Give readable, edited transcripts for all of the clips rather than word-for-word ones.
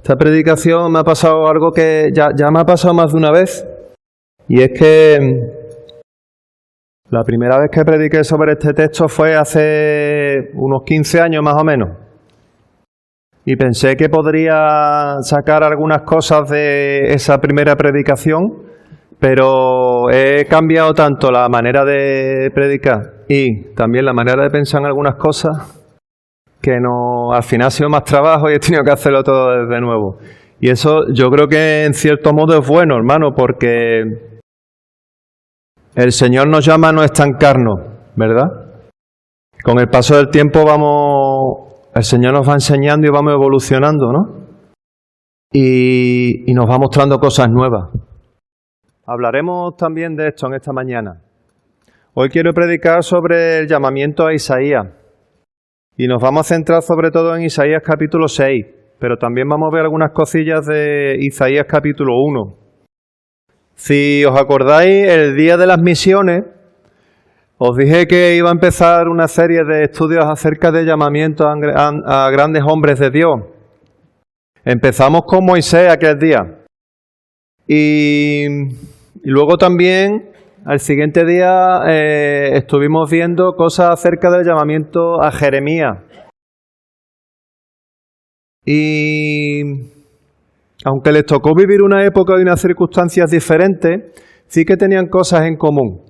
Esta predicación me ha pasado algo que ya me ha pasado más de una vez. Y es que la primera vez que prediqué sobre este texto fue hace unos 15 años más o menos. Y pensé que podría sacar algunas cosas de esa primera predicación, pero he cambiado tanto la manera de predicar y también la manera de pensar en algunas cosas que no, al final ha sido más trabajo y he tenido que hacerlo todo de nuevo. Y eso yo creo que en cierto modo es bueno, hermano, porque el Señor nos llama a no estancarnos, ¿verdad? Con el paso del tiempo el Señor nos va enseñando y vamos evolucionando, ¿no? Y nos va mostrando cosas nuevas. Hablaremos también de esto en esta mañana. Hoy quiero predicar sobre el llamamiento a Isaías. Y nos vamos a centrar sobre todo en Isaías capítulo 6, pero también vamos a ver algunas cosillas de Isaías capítulo 1. Si os acordáis, el día de las misiones, os dije que iba a empezar una serie de estudios acerca de llamamiento a grandes hombres de Dios. Empezamos con Moisés aquel día. Y luego también, al siguiente día, estuvimos viendo cosas acerca del llamamiento a Jeremías. Y aunque les tocó vivir una época y unas circunstancias diferentes, sí que tenían cosas en común.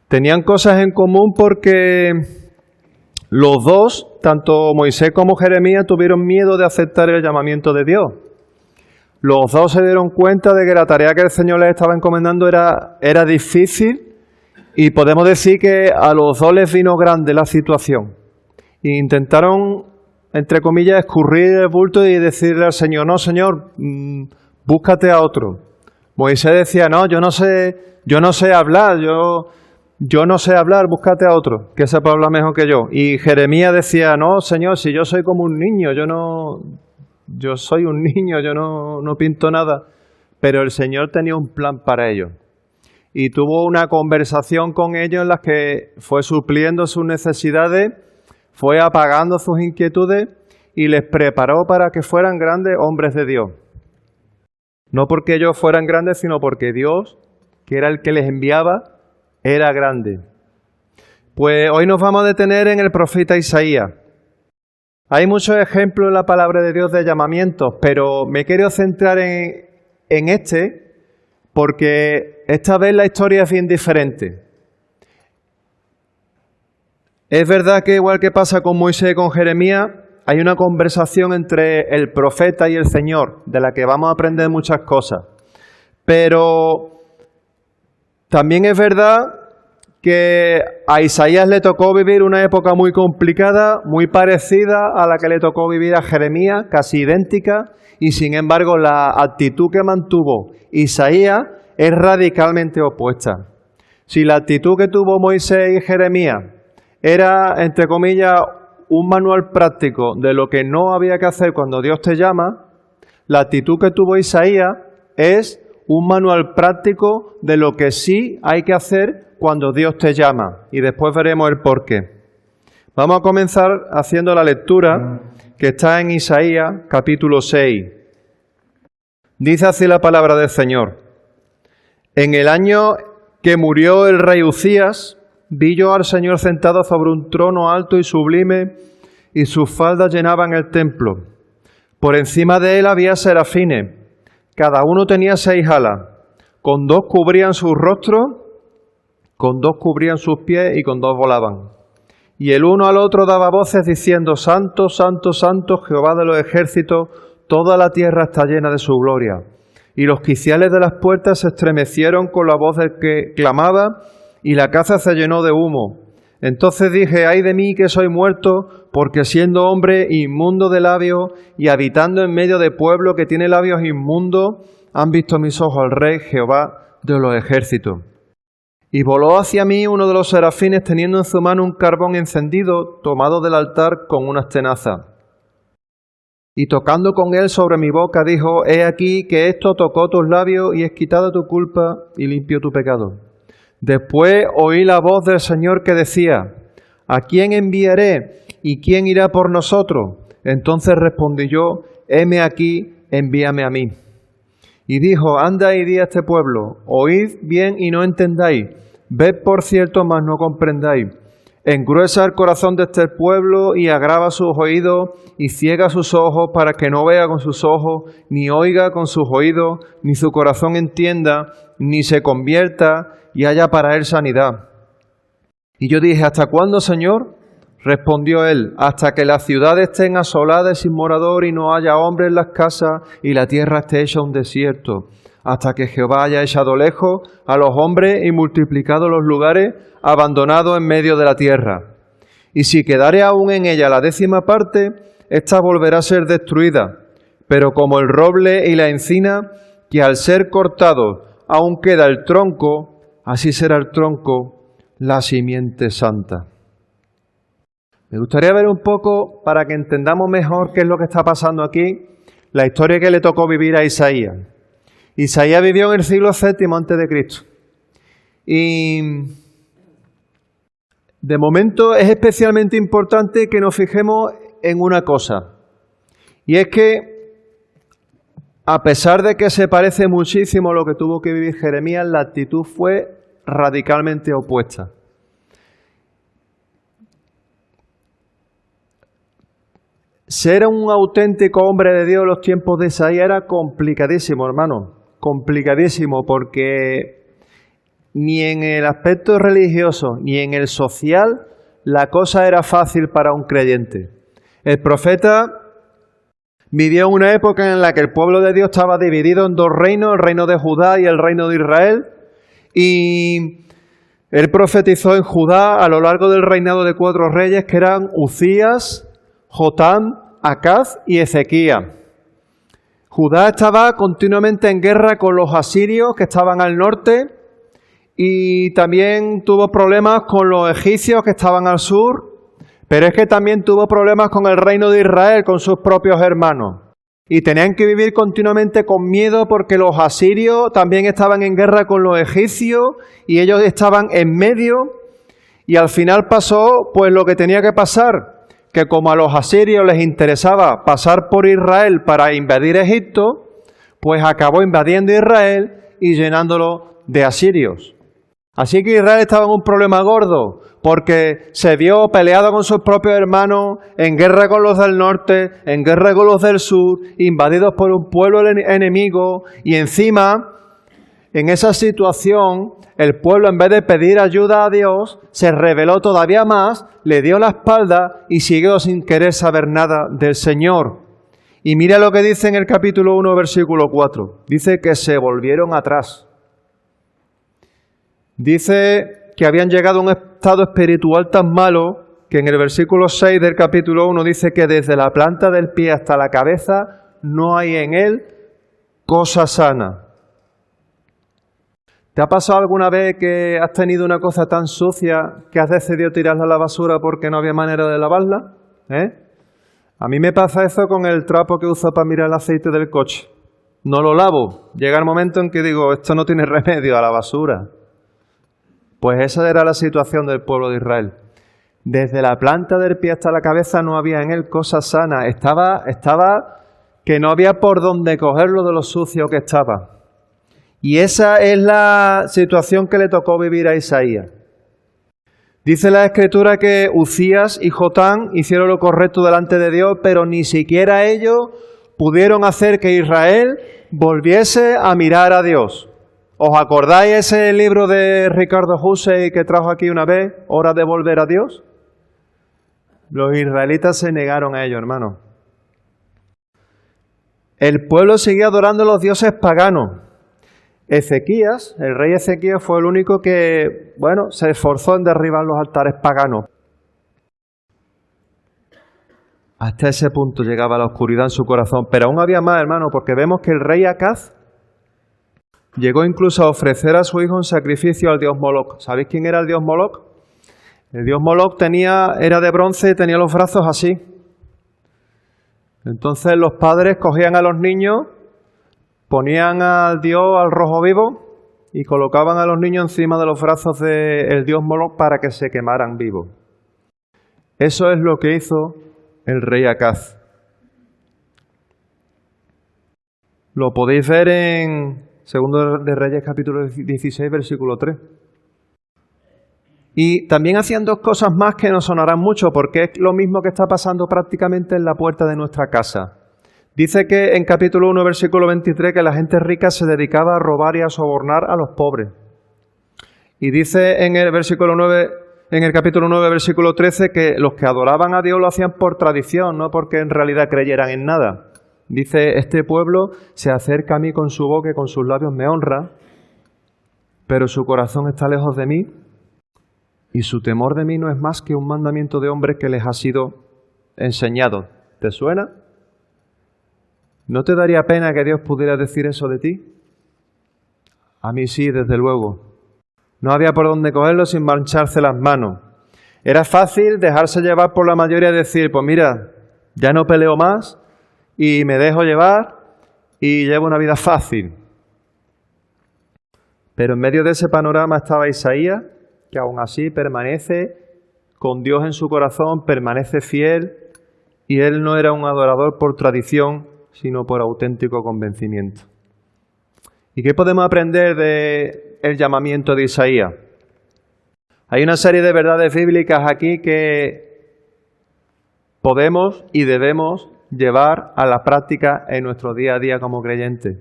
Tenían cosas en común porque los dos, tanto Moisés como Jeremías, tuvieron miedo de aceptar el llamamiento de Dios. Los dos se dieron cuenta de que la tarea que el Señor les estaba encomendando era difícil y podemos decir que a los dos les vino grande la situación. E intentaron, entre comillas, escurrir el bulto y decirle al Señor, no, Señor, búscate a otro. Moisés decía, no, yo no sé hablar, yo no sé hablar, búscate a otro, que sepa hablar mejor que yo. Y Jeremías decía, no, Señor, si yo soy como un niño, yo soy un niño, yo no pinto nada. Pero el Señor tenía un plan para ellos. Y tuvo una conversación con ellos en la que fue supliendo sus necesidades, fue apagando sus inquietudes y les preparó para que fueran grandes hombres de Dios. No porque ellos fueran grandes, sino porque Dios, que era el que les enviaba, era grande. Pues hoy nos vamos a detener en el profeta Isaías. Hay muchos ejemplos en la palabra de Dios de llamamientos, pero me quiero centrar en este porque esta vez la historia es bien diferente. Es verdad que igual que pasa con Moisés y con Jeremías, hay una conversación entre el profeta y el Señor, de la que vamos a aprender muchas cosas. Pero también es verdad que a Isaías le tocó vivir una época muy complicada, muy parecida a la que le tocó vivir a Jeremías, casi idéntica, y sin embargo la actitud que mantuvo Isaías es radicalmente opuesta. Si la actitud que tuvo Moisés y Jeremías era, entre comillas, un manual práctico de lo que no había que hacer cuando Dios te llama, la actitud que tuvo Isaías es un manual práctico de lo que sí hay que hacer cuando Dios te llama. Y después veremos el porqué. Vamos a comenzar haciendo la lectura que está en Isaías capítulo 6. Dice así la palabra del Señor. En el año que murió el rey Uzías, vi yo al Señor sentado sobre un trono alto y sublime, y sus faldas llenaban el templo. Por encima de él había serafines, cada uno tenía 6 alas, con 2 cubrían sus rostros, con 2 cubrían sus pies y con 2 volaban. Y el uno al otro daba voces diciendo, Santo, Santo, Santo, Jehová de los ejércitos, toda la tierra está llena de su gloria. Y los quiciales de las puertas se estremecieron con la voz del que clamaba, y la casa se llenó de humo. Entonces dije, ay de mí que soy muerto, porque siendo hombre inmundo de labios y habitando en medio de pueblo que tiene labios inmundos, han visto mis ojos al Rey Jehová de los ejércitos. Y voló hacia mí uno de los serafines teniendo en su mano un carbón encendido, tomado del altar con unas tenazas. Y tocando con él sobre mi boca, dijo, he aquí que esto tocó tus labios y es quitada tu culpa y limpio tu pecado. Después oí la voz del Señor que decía, ¿a quién enviaré y quién irá por nosotros? Entonces respondí yo, heme aquí, envíame a mí. Y dijo, anda y di a este pueblo, oíd bien y no entendáis, ved por cierto, mas no comprendáis. Engruesa el corazón de este pueblo y agrava sus oídos y ciega sus ojos para que no vea con sus ojos, ni oiga con sus oídos, ni su corazón entienda, ni se convierta y haya para él sanidad. Y yo dije, ¿hasta cuándo, Señor? Respondió él, hasta que las ciudades estén asoladas sin morador y no haya hombre en las casas y la tierra esté hecha un desierto, hasta que Jehová haya echado lejos a los hombres y multiplicado los lugares abandonados en medio de la tierra. Y si quedare aún en ella la 10ª parte, ésta volverá a ser destruida. Pero como el roble y la encina, que al ser cortado aún queda el tronco, así será el tronco, la simiente santa. Me gustaría ver un poco, para que entendamos mejor qué es lo que está pasando aquí, la historia que le tocó vivir a Isaías. Isaías vivió en el siglo VII a.C. Y de momento es especialmente importante que nos fijemos en una cosa. Y es que, a pesar de que se parece muchísimo a lo que tuvo que vivir Jeremías, la actitud fue radicalmente opuesta. Ser un auténtico hombre de Dios en los tiempos de Isaías era complicadísimo, hermano. Complicadísimo, porque ni en el aspecto religioso ni en el social la cosa era fácil para un creyente. El profeta vivió en una época en la que el pueblo de Dios estaba dividido en 2 reinos, el reino de Judá y el reino de Israel, y él profetizó en Judá a lo largo del reinado de 4 reyes que eran Uzías, Jotam, Acaz y Ezequías. Judá estaba continuamente en guerra con los asirios que estaban al norte y también tuvo problemas con los egipcios que estaban al sur, pero es que también tuvo problemas con el reino de Israel, con sus propios hermanos. Y tenían que vivir continuamente con miedo porque los asirios también estaban en guerra con los egipcios y ellos estaban en medio. Y al final pasó pues lo que tenía que pasar, que como a los asirios les interesaba pasar por Israel para invadir Egipto, pues acabó invadiendo Israel y llenándolo de asirios. Así que Israel estaba en un problema gordo, porque se vio peleado con sus propios hermanos, en guerra con los del norte, en guerra con los del sur, invadidos por un pueblo enemigo, y encima, en esa situación, el pueblo, en vez de pedir ayuda a Dios, se rebeló todavía más, le dio la espalda y siguió sin querer saber nada del Señor. Y mira lo que dice en el capítulo 1, versículo 4. Dice que se volvieron atrás. Dice que habían llegado a un estado espiritual tan malo que en el versículo 6 del capítulo 1 dice que desde la planta del pie hasta la cabeza no hay en él cosa sana. ¿Te ha pasado alguna vez que has tenido una cosa tan sucia que has decidido tirarla a la basura porque no había manera de lavarla? A mí me pasa eso con el trapo que uso para mirar el aceite del coche. No lo lavo. Llega el momento en que digo, esto no tiene remedio, a la basura. Pues esa era la situación del pueblo de Israel. Desde la planta del pie hasta la cabeza no había en él cosa sana. Estaba que no había por dónde cogerlo de lo sucio que estaba. Y esa es la situación que le tocó vivir a Isaías. Dice la Escritura que Uzías y Jotam hicieron lo correcto delante de Dios, pero ni siquiera ellos pudieron hacer que Israel volviese a mirar a Dios. ¿Os acordáis ese libro de Ricardo Hussey que trajo aquí una vez, Hora de volver a Dios? Los israelitas se negaron a ello, hermano. El pueblo seguía adorando a los dioses paganos. Ezequías, el rey Ezequías, fue el único que, se esforzó en derribar los altares paganos. Hasta ese punto llegaba la oscuridad en su corazón. Pero aún había más, hermano, porque vemos que el rey Acaz llegó incluso a ofrecer a su hijo un sacrificio al dios Moloc. ¿Sabéis quién era el dios Moloc? El dios Moloc era de bronce y tenía los brazos así. Entonces los padres cogían a los niños, ponían al dios al rojo vivo y colocaban a los niños encima de los brazos del dios Moloc para que se quemaran vivos. Eso es lo que hizo el rey Acaz. Lo podéis ver en 2 de Reyes capítulo 16, versículo 3. Y también hacían dos cosas más que nos sonarán mucho, porque es lo mismo que está pasando prácticamente en la puerta de nuestra casa. Dice que en capítulo 1, versículo 23, que la gente rica se dedicaba a robar y a sobornar a los pobres. Y dice en el capítulo 9, versículo 13, que los que adoraban a Dios lo hacían por tradición, no porque en realidad creyeran en nada. Dice, este pueblo se acerca a mí con su boca y con sus labios me honra, pero su corazón está lejos de mí y su temor de mí no es más que un mandamiento de hombres que les ha sido enseñado. ¿Te suena? ¿No te daría pena que Dios pudiera decir eso de ti? A mí sí, desde luego. No había por dónde cogerlo sin mancharse las manos. Era fácil dejarse llevar por la mayoría y decir, pues mira, ya no peleo más y me dejo llevar y llevo una vida fácil. Pero en medio de ese panorama estaba Isaías, que aún así permanece con Dios en su corazón, permanece fiel, y él no era un adorador por tradición, sino por auténtico convencimiento. ¿Y qué podemos aprender del llamamiento de Isaías? Hay una serie de verdades bíblicas aquí que podemos y debemos llevar a la práctica en nuestro día a día como creyentes,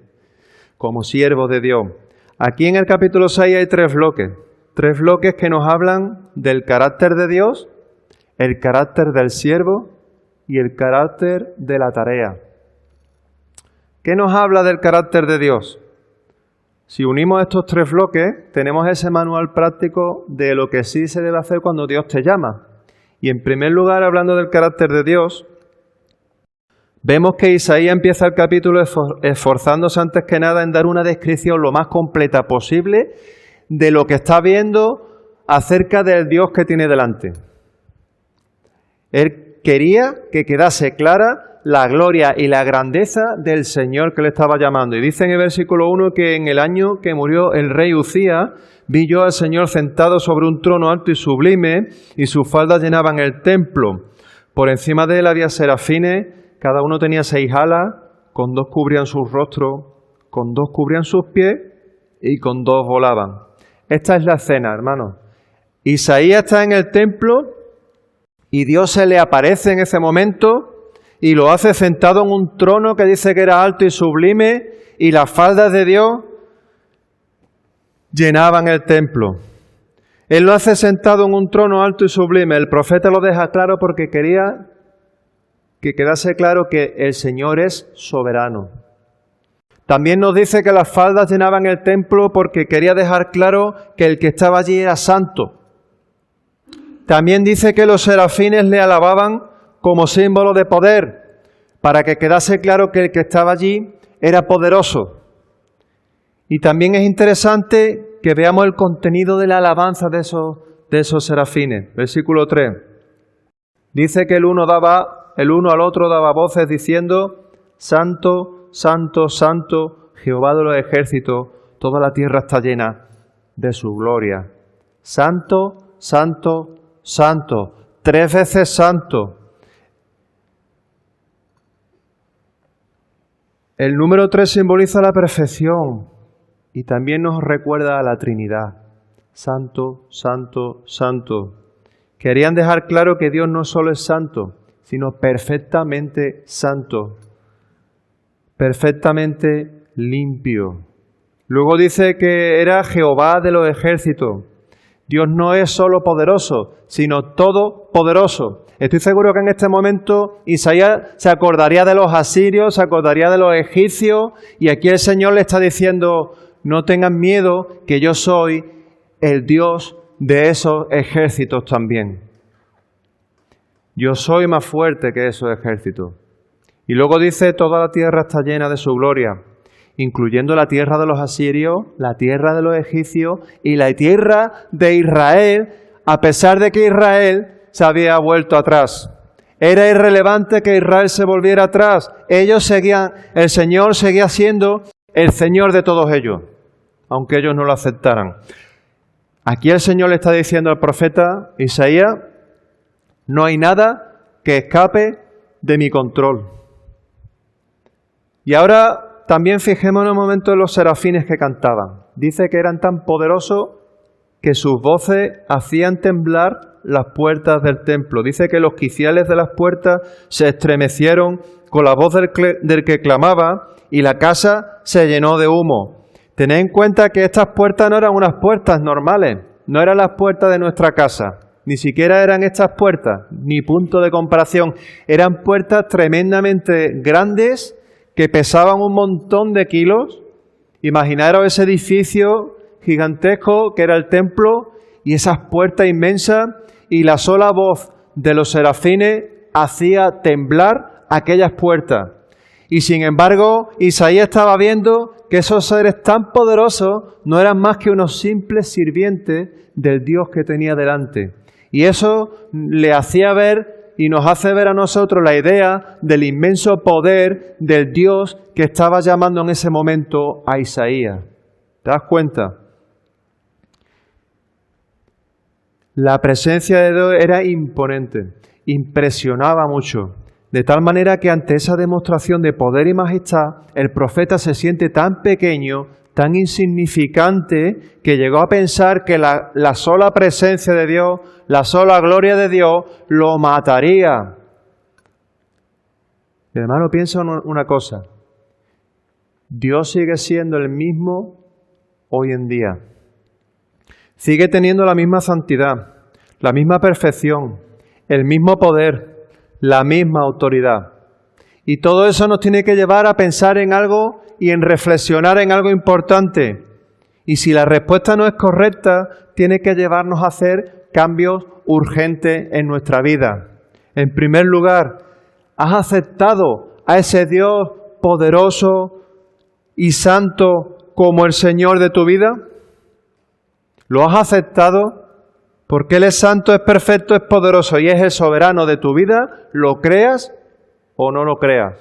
como siervos de Dios. Aquí en el capítulo 6 hay tres bloques que nos hablan del carácter de Dios, el carácter del siervo y el carácter de la tarea. ¿Qué nos habla del carácter de Dios? Si unimos estos tres bloques, tenemos ese manual práctico de lo que sí se debe hacer cuando Dios te llama. Y en primer lugar, hablando del carácter de Dios, vemos que Isaías empieza el capítulo esforzándose antes que nada en dar una descripción lo más completa posible de lo que está viendo acerca del Dios que tiene delante. Él quería que quedase clara la gloria y la grandeza del Señor que le estaba llamando. Y dice en el versículo 1 que en el año que murió el rey Uzías, vi yo al Señor sentado sobre un trono alto y sublime, y sus faldas llenaban el templo. Por encima de él había serafines, cada uno tenía 6 alas, con 2 cubrían sus rostros, con 2 cubrían sus pies, y con 2 volaban. Esta es la escena, hermanos. Isaías está en el templo, y Dios se le aparece en ese momento, y lo hace sentado en un trono que dice que era alto y sublime, y las faldas de Dios llenaban el templo. Él lo hace sentado en un trono alto y sublime. El profeta lo deja claro porque quería que quedase claro que el Señor es soberano. También nos dice que las faldas llenaban el templo porque quería dejar claro que el que estaba allí era santo. También dice que los serafines le alababan como símbolo de poder, para que quedase claro que el que estaba allí era poderoso. Y también es interesante que veamos el contenido de la alabanza de esos serafines. Versículo 3. Dice que el uno al otro daba voces diciendo, Santo, Santo, Santo, Jehová de los ejércitos, toda la tierra está llena de su gloria. Santo, Santo, Santo, 3 veces santo. El número 3 simboliza la perfección y también nos recuerda a la Trinidad. Santo, Santo, Santo. Querían dejar claro que Dios no solo es santo, sino perfectamente santo, perfectamente limpio. Luego dice que era Jehová de los ejércitos. Dios no es solo poderoso, sino todopoderoso. Estoy seguro que en este momento Isaías se acordaría de los asirios, se acordaría de los egipcios, y aquí el Señor le está diciendo, no tengan miedo, que yo soy el Dios de esos ejércitos también. Yo soy más fuerte que esos ejércitos. Y luego dice, toda la tierra está llena de su gloria, incluyendo la tierra de los asirios, la tierra de los egipcios y la tierra de Israel, a pesar de que Israel se había vuelto atrás. Era irrelevante que Israel se volviera atrás. El Señor seguía siendo el Señor de todos ellos, aunque ellos no lo aceptaran. Aquí el Señor le está diciendo al profeta Isaías, no hay nada que escape de mi control. Y ahora también fijémonos un momento en los serafines que cantaban. Dice que eran tan poderosos que sus voces hacían temblar las puertas del templo. Dice que los quiciales de las puertas se estremecieron con la voz del que clamaba y la casa se llenó de humo. Tened en cuenta que estas puertas no eran unas puertas normales, no eran las puertas de nuestra casa, ni siquiera eran estas puertas, ni punto de comparación. Eran puertas tremendamente grandes que pesaban un montón de kilos. Imaginaros ese edificio gigantesco que era el templo y esas puertas inmensas, y la sola voz de los serafines hacía temblar aquellas puertas. Y sin embargo, Isaías estaba viendo que esos seres tan poderosos no eran más que unos simples sirvientes del Dios que tenía delante. Y eso le hacía ver y nos hace ver a nosotros la idea del inmenso poder del Dios que estaba llamando en ese momento a Isaías. ¿Te das cuenta? La presencia de Dios era imponente, impresionaba mucho, de tal manera que ante esa demostración de poder y majestad, el profeta se siente tan pequeño, tan insignificante, que llegó a pensar que la sola presencia de Dios, la sola gloria de Dios, lo mataría. Mi hermano, piensa una cosa, Dios sigue siendo el mismo hoy en día. Sigue teniendo la misma santidad, la misma perfección, el mismo poder, la misma autoridad. Y todo eso nos tiene que llevar a pensar en algo y en reflexionar en algo importante. Y si la respuesta no es correcta, tiene que llevarnos a hacer cambios urgentes en nuestra vida. En primer lugar, ¿has aceptado a ese Dios poderoso y santo como el Señor de tu vida? ¿Lo has aceptado? Porque Él es santo, es perfecto, es poderoso y es el soberano de tu vida, lo creas o no lo creas.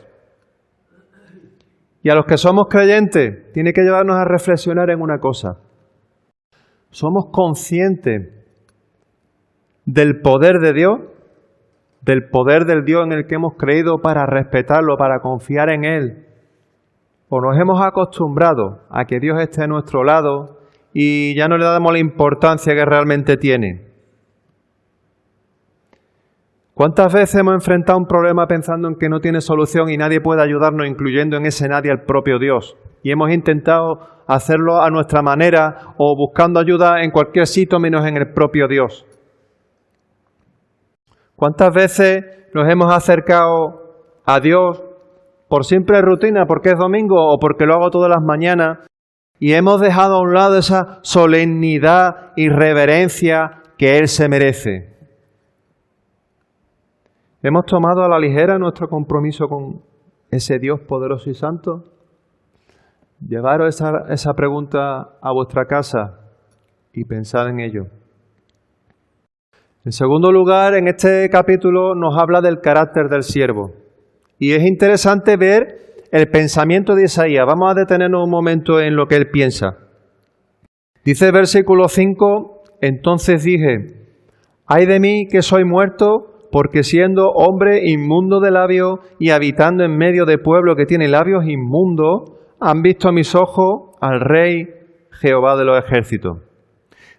Y a los que somos creyentes, tiene que llevarnos a reflexionar en una cosa. ¿Somos conscientes del poder de Dios? ¿Del poder del Dios en el que hemos creído para respetarlo, para confiar en Él? ¿O nos hemos acostumbrado a que Dios esté a nuestro lado y ya no le damos la importancia que realmente tiene? ¿Cuántas veces hemos enfrentado un problema pensando en que no tiene solución y nadie puede ayudarnos, incluyendo en ese nadie al propio Dios? Y hemos intentado hacerlo a nuestra manera o buscando ayuda en cualquier sitio menos en el propio Dios. ¿Cuántas veces nos hemos acercado a Dios por simple rutina, porque es domingo o porque lo hago todas las mañanas, y hemos dejado a un lado esa solemnidad y reverencia que Él se merece? ¿Hemos tomado a la ligera nuestro compromiso con ese Dios poderoso y santo? Llevaros esa pregunta a vuestra casa y pensad en ello. En segundo lugar, en este capítulo nos habla del carácter del siervo. Y es interesante ver el pensamiento de Isaías. Vamos a detenernos un momento en lo que él piensa. Dice el versículo 5, entonces dije, ay de mí que soy muerto, porque siendo hombre inmundo de labios y habitando en medio de pueblo que tiene labios inmundos, han visto mis ojos al Rey Jehová de los ejércitos.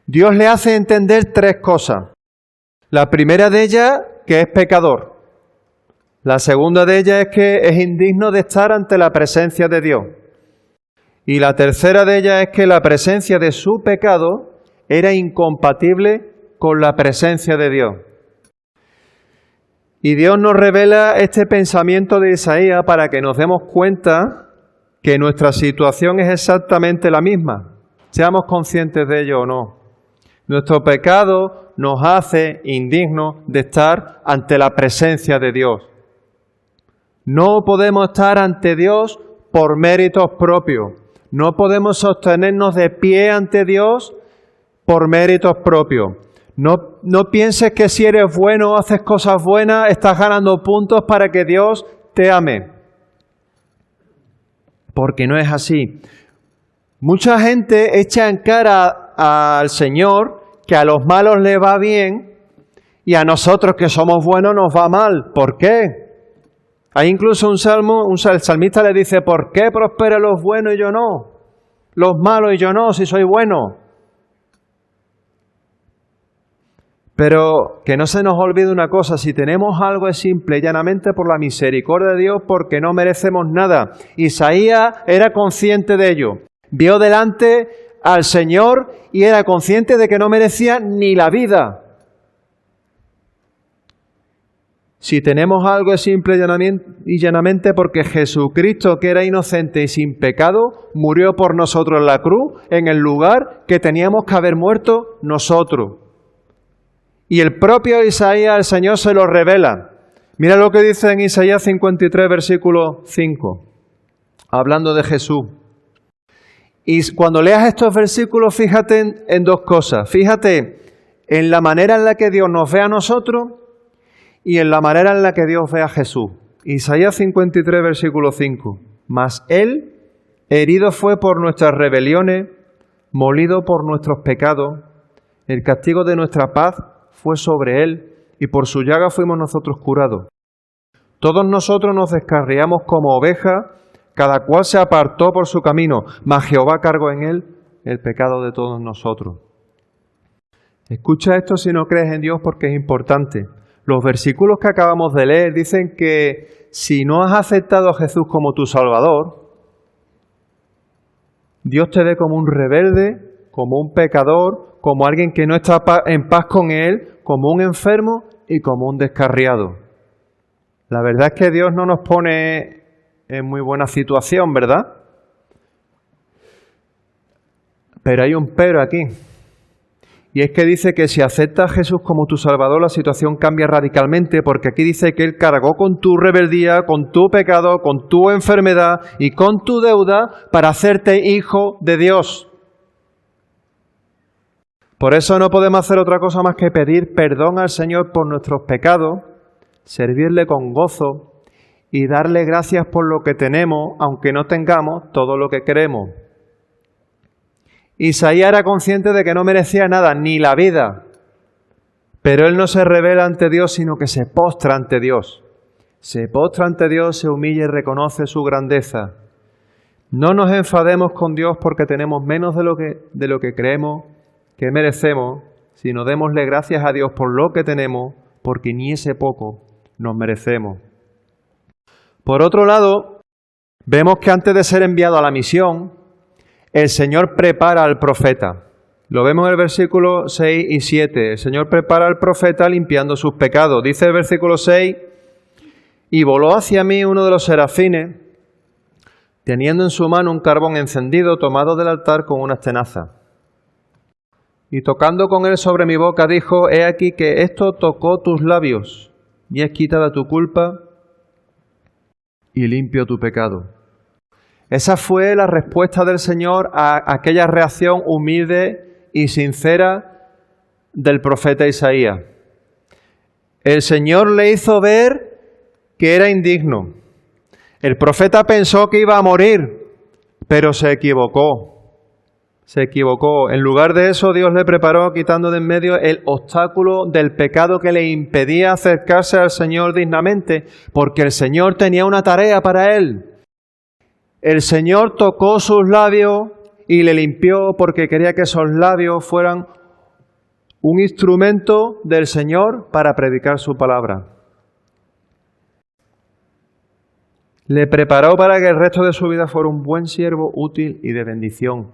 Dios le hace entender tres cosas. La primera de ellas, que es pecador. La segunda de ellas es que es indigno de estar ante la presencia de Dios. Y la tercera de ellas es que la presencia de su pecado era incompatible con la presencia de Dios. Y Dios nos revela este pensamiento de Isaías para que nos demos cuenta que nuestra situación es exactamente la misma, seamos conscientes de ello o no. Nuestro pecado nos hace indignos de estar ante la presencia de Dios. No podemos estar ante Dios por méritos propios. No podemos sostenernos de pie ante Dios por méritos propios. No pienses que si eres bueno, haces cosas buenas, estás ganando puntos para que Dios te ame. Porque no es así. Mucha gente echa en cara al Señor que a los malos le va bien y a nosotros que somos buenos nos va mal. ¿Por qué? Hay incluso un salmo, el salmista le dice, ¿por qué prosperan los buenos y yo no? Los malos y yo no, si soy bueno. Pero que no se nos olvide una cosa, si tenemos algo es simple y llanamente por la misericordia de Dios, porque no merecemos nada. Isaías era consciente de ello. Vio delante al Señor y era consciente de que no merecía ni la vida. Si tenemos algo es simple y llanamente porque Jesucristo, que era inocente y sin pecado, murió por nosotros en la cruz, en el lugar que teníamos que haber muerto nosotros. Y el propio Isaías, el Señor se lo revela. Mira lo que dice en Isaías 53, versículo 5, hablando de Jesús. Y cuando leas estos versículos, fíjate en dos cosas. Fíjate en la manera en la que Dios nos ve a nosotros y en la manera en la que Dios ve a Jesús. Isaías 53, versículo 5. Mas Él herido fue por nuestras rebeliones, molido por nuestros pecados. El castigo de nuestra paz fue sobre Él, y por su llaga fuimos nosotros curados. Todos nosotros nos descarriamos como ovejas, cada cual se apartó por su camino, mas Jehová cargó en Él el pecado de todos nosotros. Escucha esto si no crees en Dios porque es importante. Los versículos que acabamos de leer dicen que si no has aceptado a Jesús como tu Salvador, Dios te ve como un rebelde, como un pecador, como alguien que no está en paz con Él, como un enfermo y como un descarriado. La verdad es que Dios no nos pone en muy buena situación, ¿verdad? Pero hay un pero aquí. Y es que dice que si aceptas a Jesús como tu Salvador, la situación cambia radicalmente, porque aquí dice que Él cargó con tu rebeldía, con tu pecado, con tu enfermedad y con tu deuda para hacerte hijo de Dios. Por eso no podemos hacer otra cosa más que pedir perdón al Señor por nuestros pecados, servirle con gozo y darle gracias por lo que tenemos, aunque no tengamos todo lo que queremos. Isaías era consciente de que no merecía nada, ni la vida, pero él no se revela ante Dios, sino que se postra ante Dios. Se postra ante Dios, se humilla y reconoce su grandeza. No nos enfademos con Dios porque tenemos menos de lo que creemos que merecemos, sino démosle gracias a Dios por lo que tenemos, porque ni ese poco nos merecemos. Por otro lado, vemos que antes de ser enviado a la misión, el Señor prepara al profeta. Lo vemos en el versículo 6 y 7. El Señor prepara al profeta limpiando sus pecados. Dice el versículo 6, y voló hacia mí uno de los serafines, teniendo en su mano un carbón encendido tomado del altar con unas tenazas. Y tocando con él sobre mi boca, dijo, he aquí que esto tocó tus labios, y es quitada tu culpa y limpio tu pecado. Esa fue la respuesta del Señor a aquella reacción humilde y sincera del profeta Isaías. El Señor le hizo ver que era indigno. El profeta pensó que iba a morir, pero se equivocó. Se equivocó. En lugar de eso, Dios le preparó quitando de en medio el obstáculo del pecado que le impedía acercarse al Señor dignamente, porque el Señor tenía una tarea para él. El Señor tocó sus labios y le limpió porque quería que esos labios fueran un instrumento del Señor para predicar su palabra. Le preparó para que el resto de su vida fuera un buen siervo útil y de bendición.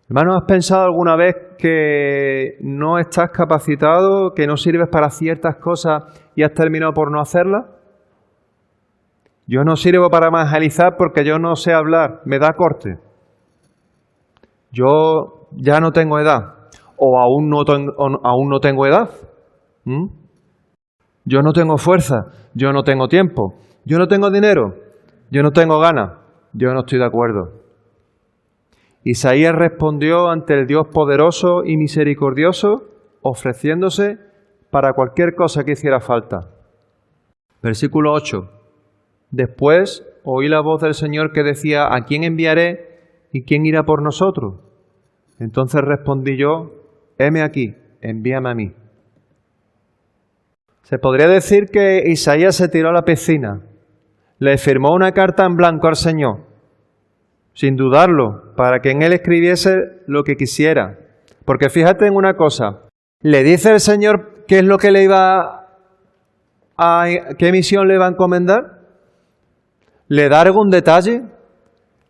Hermano, ¿has pensado alguna vez que no estás capacitado, que no sirves para ciertas cosas y has terminado por no hacerlas? Yo no sirvo para evangelizar porque yo no sé hablar, me da corte. Yo ya no tengo edad, o aún no tengo edad. Yo no tengo fuerza, yo no tengo tiempo, yo no tengo dinero, yo no tengo ganas, yo no estoy de acuerdo. Isaías respondió ante el Dios poderoso y misericordioso, ofreciéndose para cualquier cosa que hiciera falta. Versículo 8. Después oí la voz del Señor que decía, ¿a quién enviaré y quién irá por nosotros? Entonces respondí yo, heme aquí, envíame a mí. Se podría decir que Isaías se tiró a la piscina. Le firmó una carta en blanco al Señor, sin dudarlo, para que en él escribiese lo que quisiera. Porque fíjate en una cosa, le dice el Señor qué es lo que le qué misión le va a encomendar. ¿Le da algún detalle?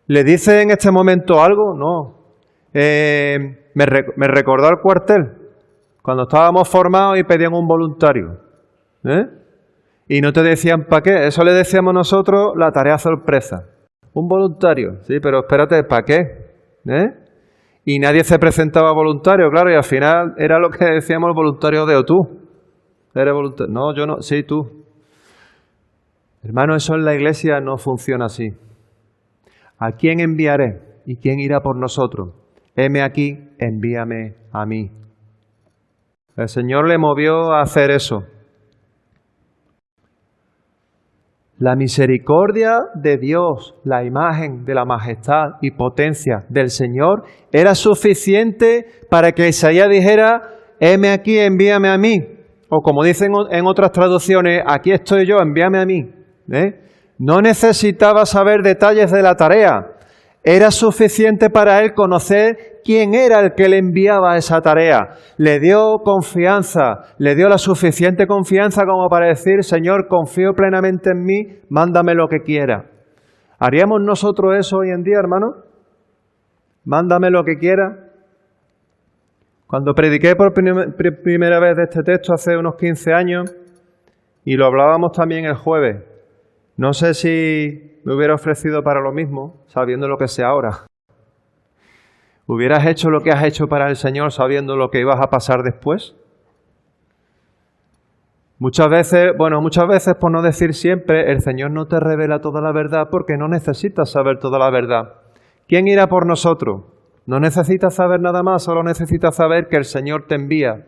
¿Le dice en este momento algo? No. Me recordó al cuartel, cuando estábamos formados y pedían un voluntario. Y no te decían para qué. Eso le decíamos nosotros la tarea sorpresa. Un voluntario, sí, pero espérate, ¿para qué? Y nadie se presentaba voluntario, claro, y al final era lo que decíamos el voluntario de o tú. ¿Eres voluntario? No, yo no, sí, tú. Hermano, eso en la iglesia no funciona así. ¿A quién enviaré? ¿Y quién irá por nosotros? Heme aquí, envíame a mí. El Señor le movió a hacer eso. La misericordia de Dios, la imagen de la majestad y potencia del Señor, era suficiente para que Isaías dijera, heme aquí, envíame a mí. O como dicen en otras traducciones, aquí estoy yo, envíame a mí. No necesitaba saber detalles de la tarea. Era suficiente para él conocer quién era el que le enviaba esa tarea. Le dio confianza, le dio la suficiente confianza como para decir, Señor, confío plenamente en mí, mándame lo que quiera. ¿Haríamos nosotros eso hoy en día, hermano? Mándame lo que quiera. Cuando prediqué por primera vez de este texto hace unos 15 años, y lo hablábamos también el jueves, no sé si me hubiera ofrecido para lo mismo, sabiendo lo que sé ahora. ¿Hubieras hecho lo que has hecho para el Señor sabiendo lo que ibas a pasar después? Muchas veces, por no decir siempre, el Señor no te revela toda la verdad porque no necesitas saber toda la verdad. ¿Quién irá por nosotros? No necesitas saber nada más, solo necesitas saber que el Señor te envía.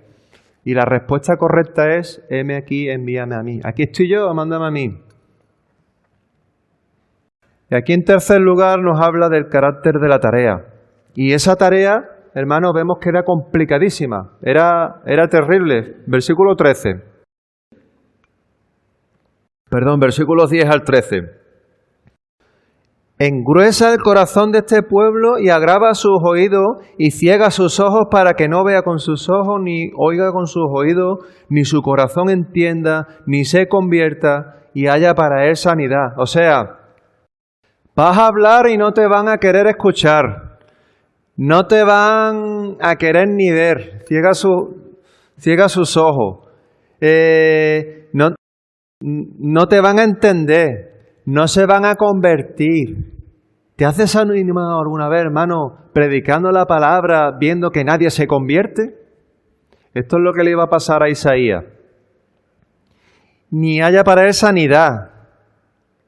Y la respuesta correcta es, heme aquí, envíame a mí. Aquí estoy yo, mándame a mí. Y aquí en tercer lugar nos habla del carácter de la tarea. Y esa tarea, hermanos, vemos que era complicadísima, era terrible. Versículo 13. Versículos 10 al 13. Engruesa el corazón de este pueblo y agrava sus oídos y ciega sus ojos para que no vea con sus ojos, ni oiga con sus oídos, ni su corazón entienda, ni se convierta y haya para él sanidad. O sea, vas a hablar y no te van a querer escuchar. No te van a querer ni ver. Ciega sus ojos. No te van a entender. No se van a convertir. ¿Te has desanimado alguna vez, hermano, predicando la palabra, viendo que nadie se convierte? Esto es lo que le iba a pasar a Isaías. Ni haya para él sanidad.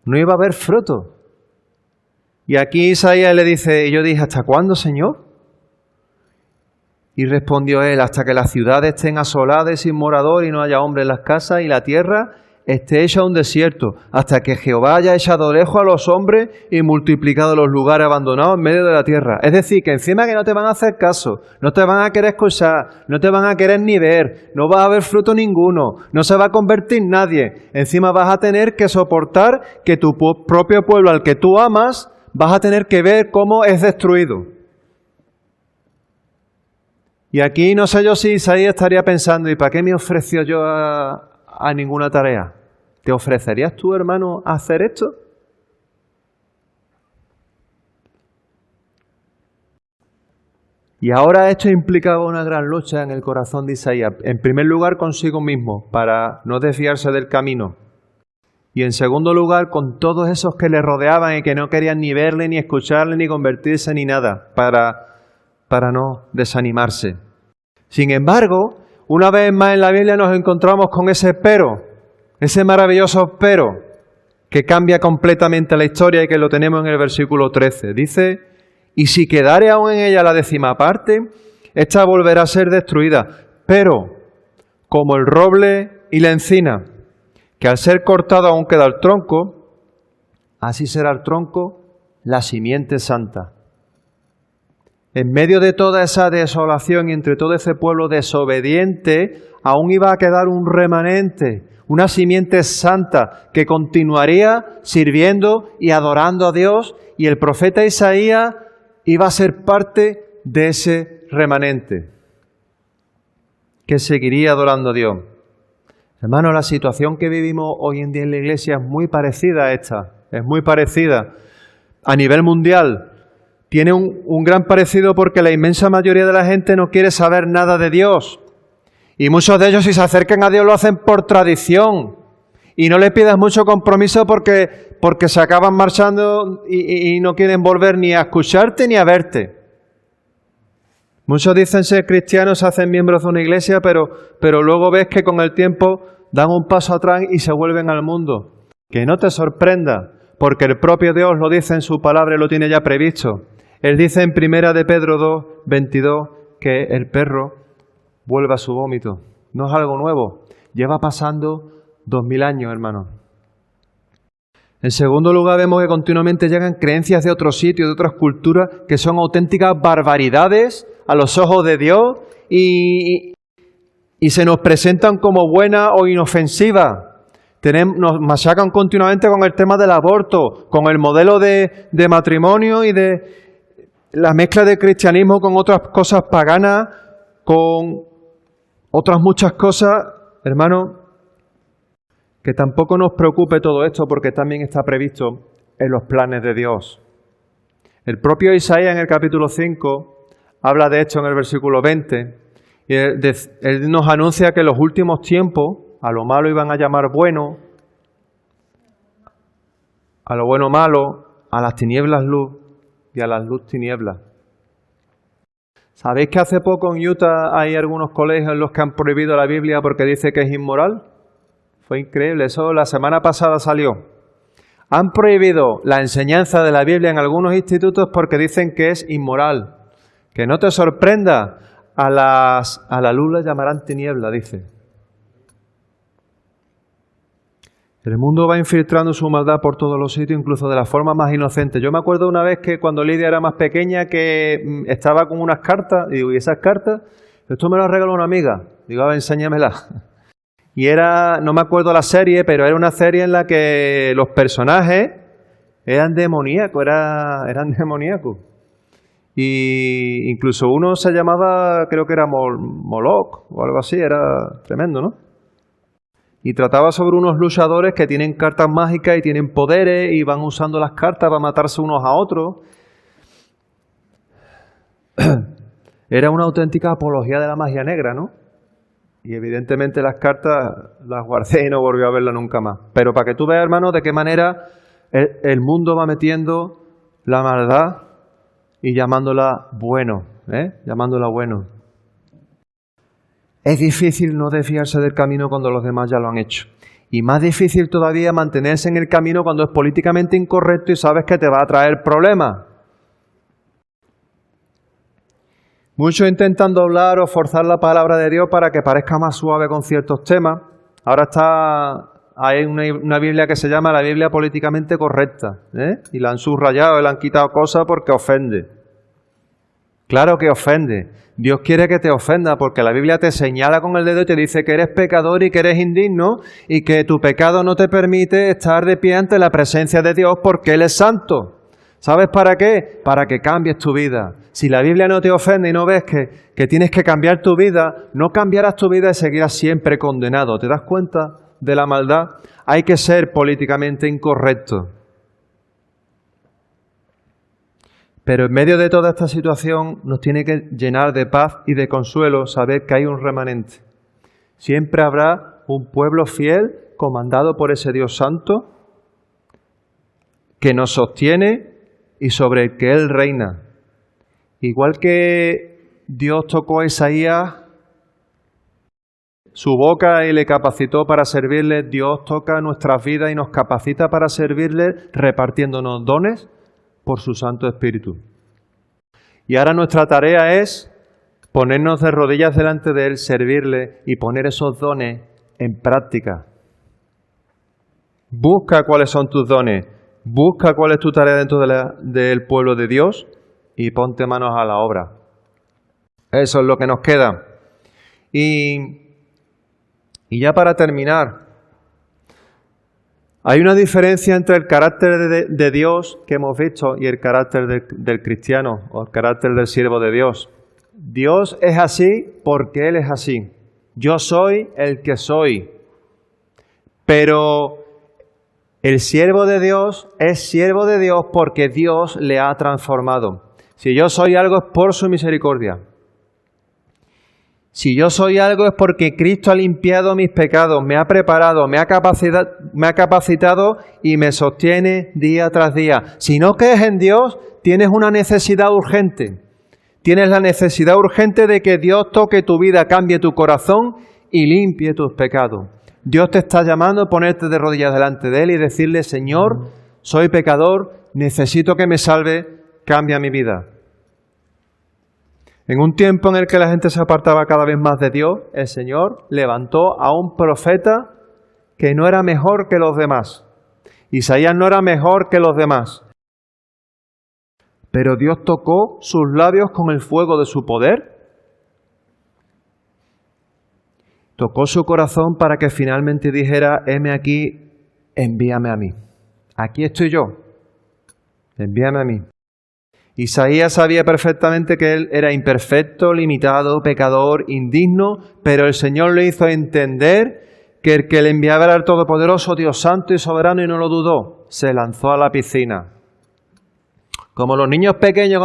No iba a haber fruto. Y aquí Isaías le dice, y yo dije, ¿hasta cuándo, Señor? Y respondió él, hasta que las ciudades estén asoladas y sin morador y no haya hombre en las casas y la tierra esté hecha un desierto, hasta que Jehová haya echado lejos a los hombres y multiplicado los lugares abandonados en medio de la tierra. Es decir, que encima que no te van a hacer caso, no te van a querer escuchar, no te van a querer ni ver, no va a haber fruto ninguno, no se va a convertir nadie. Encima vas a tener que soportar que tu propio pueblo al que tú amas, vas a tener que ver cómo es destruido. Y aquí no sé yo si Isaías estaría pensando, ¿y para qué me ofreció yo a ninguna tarea? ¿Te ofrecerías tú, hermano, a hacer esto? Y ahora esto implicaba una gran lucha en el corazón de Isaías. En primer lugar, consigo mismo, para no desviarse del camino. Y en segundo lugar, con todos esos que le rodeaban y que no querían ni verle, ni escucharle, ni convertirse, ni nada, para no desanimarse. Sin embargo, una vez más en la Biblia nos encontramos con ese pero, ese maravilloso pero, que cambia completamente la historia y que lo tenemos en el versículo 13. Dice, y si quedare aún en ella la 10ª parte, ésta volverá a ser destruida, pero como el roble y la encina, que al ser cortado aún queda el tronco, así será el tronco la simiente santa. En medio de toda esa desolación y entre todo ese pueblo desobediente, aún iba a quedar un remanente, una simiente santa que continuaría sirviendo y adorando a Dios, y el profeta Isaías iba a ser parte de ese remanente que seguiría adorando a Dios. Hermano, la situación que vivimos hoy en día en la Iglesia es muy parecida a esta, es muy parecida a nivel mundial. Tiene un gran parecido porque la inmensa mayoría de la gente no quiere saber nada de Dios. Y muchos de ellos, si se acercan a Dios, lo hacen por tradición. Y no le pidas mucho compromiso porque se acaban marchando y no quieren volver ni a escucharte ni a verte. Muchos dicen ser cristianos, se hacen miembros de una iglesia, pero luego ves que con el tiempo dan un paso atrás y se vuelven al mundo. Que no te sorprenda, porque el propio Dios lo dice en su palabra y lo tiene ya previsto. Él dice en 1 de Pedro 2, 22, que el perro vuelve a su vómito. No es algo nuevo. Lleva pasando 2000 años, hermano. En segundo lugar, vemos que continuamente llegan creencias de otros sitios, de otras culturas, que son auténticas barbaridades a los ojos de Dios y se nos presentan como buenas o inofensivas. Nos machacan continuamente con el tema del aborto, con el modelo de matrimonio y de la mezcla de cristianismo con otras cosas paganas, con otras muchas cosas. Hermano, que tampoco nos preocupe todo esto porque también está previsto en los planes de Dios. El propio Isaías en el capítulo 5 habla de esto en el versículo 20. Y él nos anuncia que en los últimos tiempos a lo malo iban a llamar bueno, a lo bueno malo, a las tinieblas luz y a las luz tinieblas. ¿Sabéis que hace poco en Utah hay algunos colegios en los que han prohibido la Biblia porque dice que es inmoral? Fue increíble, eso la semana pasada salió. Han prohibido la enseñanza de la Biblia en algunos institutos porque dicen que es inmoral. Que no te sorprenda, a la luz la llamarán tiniebla, dice. El mundo va infiltrando su maldad por todos los sitios, incluso de la forma más inocente. Yo me acuerdo una vez que cuando Lidia era más pequeña, que estaba con unas cartas, y digo, ¿y esas cartas? Esto me las regaló una amiga. Digo, a ver, enséñamelas. Y era, no me acuerdo la serie, pero era una serie en la que los personajes eran demoníacos, eran demoníacos. Y incluso uno se llamaba, creo que era Moloch o algo así, era tremendo, ¿no? Y trataba sobre unos luchadores que tienen cartas mágicas y tienen poderes y van usando las cartas para matarse unos a otros. Era una auténtica apología de la magia negra, ¿no? Y evidentemente las cartas las guardé y no volví a verlas nunca más. Pero para que tú veas, hermano, de qué manera el mundo va metiendo la maldad y llamándola bueno, llamándola bueno. Es difícil no desviarse del camino cuando los demás ya lo han hecho. Y más difícil todavía mantenerse en el camino cuando es políticamente incorrecto y sabes que te va a traer problemas. Muchos intentan doblar o forzar la palabra de Dios para que parezca más suave con ciertos temas. Ahora hay una Biblia que se llama la Biblia políticamente correcta, y la han subrayado y le han quitado cosas porque ofende. Claro que ofende. Dios quiere que te ofenda porque la Biblia te señala con el dedo y te dice que eres pecador y que eres indigno y que tu pecado no te permite estar de pie ante la presencia de Dios porque Él es santo. ¿Sabes para qué? Para que cambies tu vida. Si la Biblia no te ofende y no ves que tienes que cambiar tu vida, no cambiarás tu vida y seguirás siempre condenado. ¿Te das cuenta de la maldad? Hay que ser políticamente incorrecto. Pero en medio de toda esta situación nos tiene que llenar de paz y de consuelo saber que hay un remanente. Siempre habrá un pueblo fiel comandado por ese Dios santo que nos sostiene y sobre el que Él reina. Igual que Dios tocó a Isaías su boca y le capacitó para servirle, Dios toca nuestras vidas y nos capacita para servirle repartiéndonos dones por su Santo Espíritu. Y ahora nuestra tarea es ponernos de rodillas delante de Él, servirle y poner esos dones en práctica. Busca cuáles son tus dones, busca cuál es tu tarea dentro del pueblo de Dios y ponte manos a la obra. Eso es lo que nos queda. Y ya para terminar, Hay una diferencia entre el carácter de Dios que hemos visto y el carácter del cristiano o el carácter del siervo de Dios. Dios es así porque Él es así. Yo soy el que soy. Pero el siervo de Dios es siervo de Dios porque Dios le ha transformado. Si yo soy algo es por su misericordia. Si yo soy algo es porque Cristo ha limpiado mis pecados, me ha preparado, me ha capacitado y me sostiene día tras día. Si no crees en Dios, tienes una necesidad urgente. Tienes la necesidad urgente de que Dios toque tu vida, cambie tu corazón y limpie tus pecados. Dios te está llamando a ponerte de rodillas delante de Él y decirle, Señor, soy pecador, necesito que me salve, cambia mi vida. En un tiempo en el que la gente se apartaba cada vez más de Dios, el Señor levantó a un profeta que no era mejor que los demás. Isaías no era mejor que los demás. Pero Dios tocó sus labios con el fuego de su poder. Tocó su corazón para que finalmente dijera, heme aquí, envíame a mí. Aquí estoy yo, envíame a mí. Isaías sabía perfectamente que él era imperfecto, limitado, pecador, indigno, pero el Señor le hizo entender que el que le enviaba era el Todopoderoso, Dios Santo y Soberano, y no lo dudó. Se lanzó a la piscina. Como los niños pequeños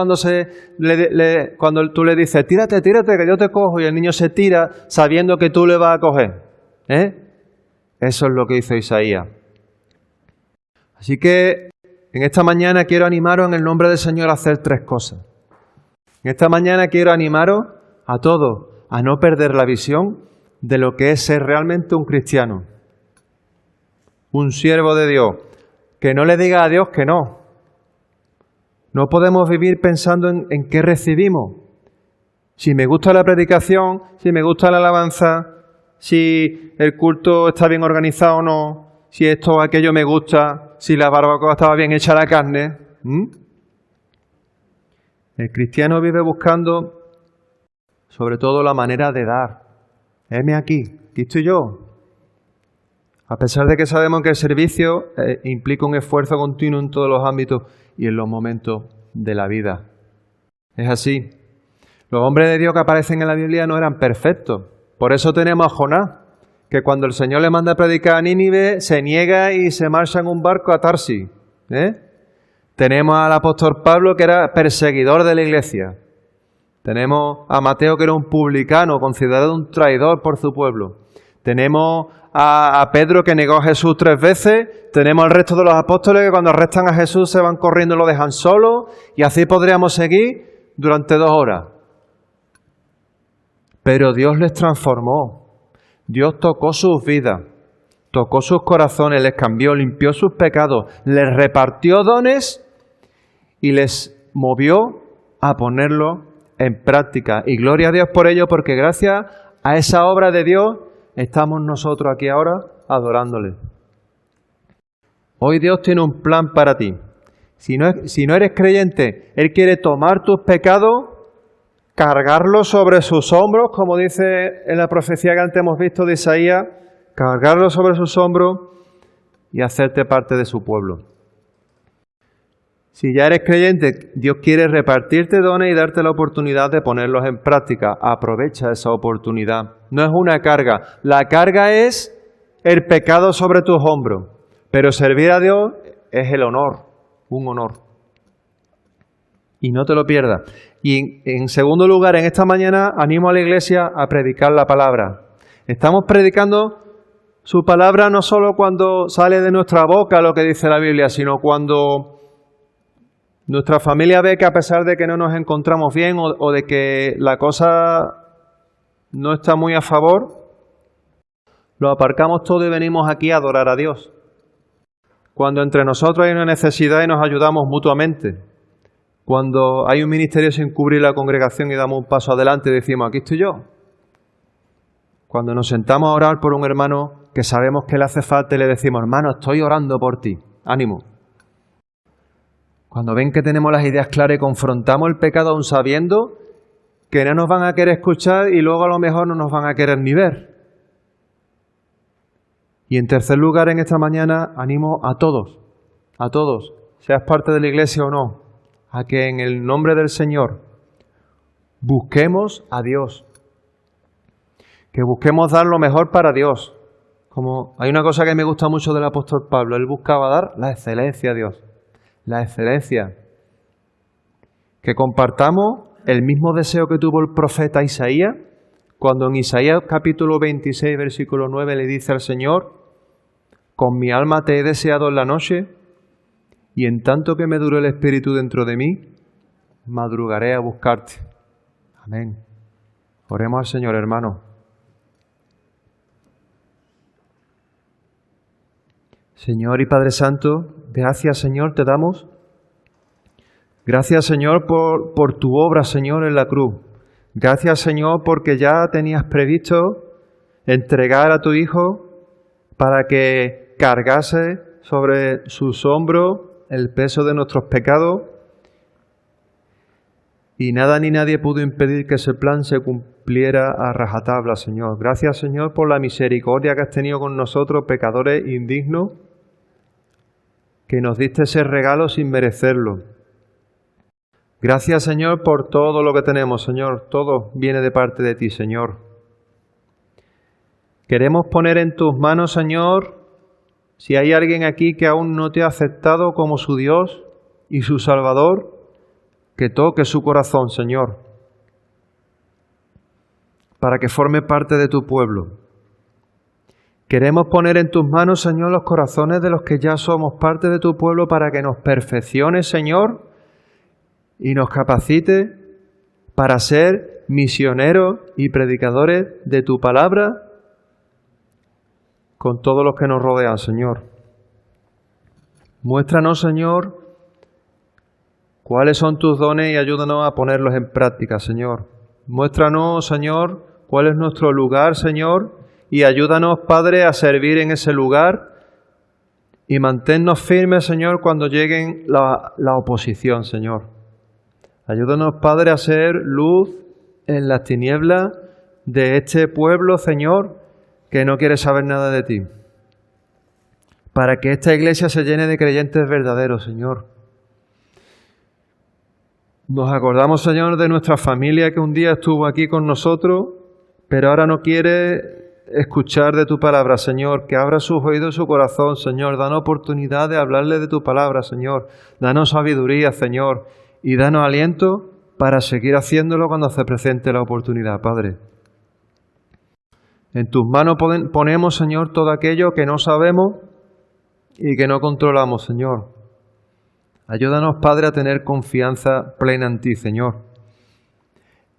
cuando tú le dices, tírate, que yo te cojo, y el niño se tira sabiendo que tú le vas a coger. Eso es lo que hizo Isaías. Así que en esta mañana quiero animaros en el nombre del Señor a hacer 3 cosas. En esta mañana quiero animaros a todos a no perder la visión de lo que es ser realmente un cristiano. Un siervo de Dios. Que no le diga a Dios que no. No podemos vivir pensando en qué recibimos. Si me gusta la predicación, si me gusta la alabanza, si el culto está bien organizado o no, si esto o aquello me gusta, si la barbacoa estaba bien hecha la carne. El cristiano vive buscando sobre todo la manera de dar. Heme aquí estoy yo. A pesar de que sabemos que el servicio implica un esfuerzo continuo en todos los ámbitos y en los momentos de la vida. Es así. Los hombres de Dios que aparecen en la Biblia no eran perfectos. Por eso tenemos a Jonás, que cuando el Señor le manda a predicar a Nínive, se niega y se marcha en un barco a Tarsis. Tenemos al apóstol Pablo, que era perseguidor de la iglesia. Tenemos a Mateo, que era un publicano, considerado un traidor por su pueblo. Tenemos a Pedro, que negó a Jesús 3 veces. Tenemos al resto de los apóstoles que cuando arrestan a Jesús se van corriendo y lo dejan solo. Y así podríamos seguir durante 2 horas. Pero Dios les transformó. Dios tocó sus vidas, tocó sus corazones, les cambió, limpió sus pecados, les repartió dones y les movió a ponerlo en práctica. Y gloria a Dios por ello, porque gracias a esa obra de Dios estamos nosotros aquí ahora adorándole. Hoy Dios tiene un plan para ti. Si no eres creyente, Él quiere tomar tus pecados, cargarlos sobre sus hombros, como dice en la profecía que antes hemos visto de Isaías, cargarlos sobre sus hombros y hacerte parte de su pueblo. Si ya eres creyente, Dios quiere repartirte dones y darte la oportunidad de ponerlos en práctica. Aprovecha esa oportunidad. No es una carga. La carga es el pecado sobre tus hombros. Pero servir a Dios es el honor, un honor. Y no te lo pierdas. Y en segundo lugar, en esta mañana animo a la iglesia a predicar la palabra. Estamos predicando su palabra no solo cuando sale de nuestra boca lo que dice la Biblia, sino cuando nuestra familia ve que a pesar de que no nos encontramos bien o de que la cosa no está muy a favor, lo aparcamos todo y venimos aquí a adorar a Dios. Cuando entre nosotros hay una necesidad y nos ayudamos mutuamente. Cuando hay un ministerio sin cubrir la congregación y damos un paso adelante y decimos, aquí estoy yo. Cuando nos sentamos a orar por un hermano que sabemos que le hace falta y le decimos, hermano, estoy orando por ti, ánimo. Cuando ven que tenemos las ideas claras y confrontamos el pecado aún sabiendo que no nos van a querer escuchar y luego a lo mejor no nos van a querer ni ver. Y en tercer lugar, en esta mañana, animo a todos, seas parte de la iglesia o no, a que en el nombre del Señor busquemos a Dios, que busquemos dar lo mejor para Dios. Como hay una cosa que me gusta mucho del apóstol Pablo, él buscaba dar la excelencia a Dios, la excelencia. Que compartamos el mismo deseo que tuvo el profeta Isaías, cuando en Isaías capítulo 26, versículo 9 le dice al Señor: con mi alma te he deseado en la noche, y en tanto que me dure el espíritu dentro de mí, madrugaré a buscarte. Amén. Oremos al Señor, hermano. Señor y Padre Santo, gracias, Señor, te damos. Gracias, Señor, por tu obra, Señor, en la cruz. Gracias, Señor, porque ya tenías previsto entregar a tu Hijo para que cargase sobre sus hombros el peso de nuestros pecados. Y nada ni nadie pudo impedir que ese plan se cumpliera a rajatabla, Señor. Gracias, Señor, por la misericordia que has tenido con nosotros, pecadores indignos, que nos diste ese regalo sin merecerlo. Gracias, Señor, por todo lo que tenemos, Señor. Todo viene de parte de ti, Señor. Queremos poner en tus manos, Señor, si hay alguien aquí que aún no te ha aceptado como su Dios y su Salvador, que toque su corazón, Señor, para que forme parte de tu pueblo. Queremos poner en tus manos, Señor, los corazones de los que ya somos parte de tu pueblo para que nos perfecciones, Señor, y nos capacite para ser misioneros y predicadores de tu palabra con todos los que nos rodean, Señor. Muéstranos, Señor, cuáles son tus dones y ayúdanos a ponerlos en práctica, Señor. Muéstranos, Señor, cuál es nuestro lugar, Señor, y ayúdanos, Padre, a servir en ese lugar y manténnos firmes, Señor, cuando lleguen la oposición, Señor. Ayúdanos, Padre, a ser luz en las tinieblas de este pueblo, Señor, que no quiere saber nada de ti. Para que esta iglesia se llene de creyentes verdaderos, Señor. Nos acordamos, Señor, de nuestra familia que un día estuvo aquí con nosotros, pero ahora no quiere escuchar de tu palabra, Señor. Que abra sus oídos y su corazón, Señor. Danos oportunidad de hablarle de tu palabra, Señor. Danos sabiduría, Señor. Y danos aliento para seguir haciéndolo cuando se presente la oportunidad, Padre. En tus manos ponemos, Señor, todo aquello que no sabemos y que no controlamos, Señor. Ayúdanos, Padre, a tener confianza plena en ti, Señor.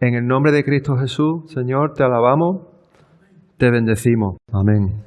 En el nombre de Cristo Jesús, Señor, te alabamos, te bendecimos. Amén.